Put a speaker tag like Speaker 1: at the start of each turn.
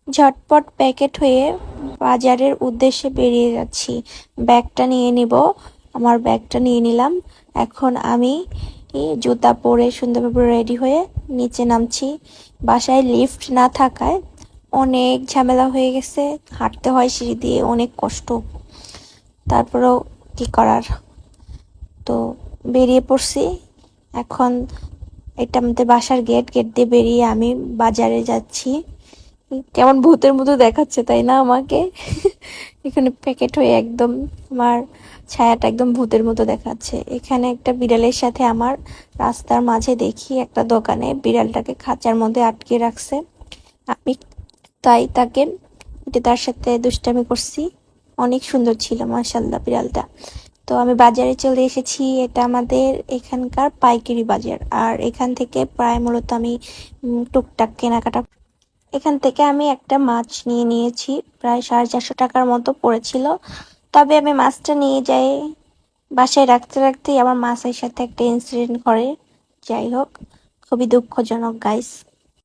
Speaker 1: ঝটপট প্যাকেট হয়ে বাজারের উদ্দেশ্যে বেরিয়ে যাচ্ছি। ব্যাগটা নিয়ে নিব। আমার ব্যাগটা নিয়ে নিলাম। এখন আমি জুতা পরে সুন্দরভাবে রেডি হয়ে নিচে নামছি। বাসায় লিফট না থাকায় অনেক ঝামেলা হয়ে গেছে, হাঁটতে হয় সিঁড়ি দিয়ে, অনেক কষ্ট। তারপরেও কি করার, তো বেরিয়ে পড়ছি। এখন এটা আমাদের বাসার গেট, গেট দিয়ে বেরিয়ে আমি বাজারে যাচ্ছি। কেমন ভূতের মতো দেখাচ্ছে তাই না আমাকে? এখানে প্যাকেট হয়ে একদম আমার ছায়াটা একদম ভূতের মতো দেখাচ্ছে। এখানে একটা বিড়ালের সাথে আমার রাস্তার মাঝে দেখি একটা দোকানে বিড়ালটাকে খাঁচার মধ্যে আটকে রাখছে। আমি তাই তার সাথে দুষ্টামি করছি। অনেক সুন্দর ছিল মাশাআল্লাহ বিড়ালটা। তো আমি বাজারে চলে এসেছি। এটা আমাদের এখানকার পাইকারি বাজার, আর এখান থেকে প্রায় মূলত আমি টুকটাক কেনাকাটা। এখান থেকে আমি একটা মাছ নিয়ে নিয়েছি, প্রায় 450 টাকার মতো পড়েছিল। তবে আমি মাছটা নিয়ে যাই, বাসায় রাখতে রাখতেই আমার মাছের সাথে একটা ইনসিডেন্ট করে। যাই হোক, খুবই দুঃখজনক গাইস।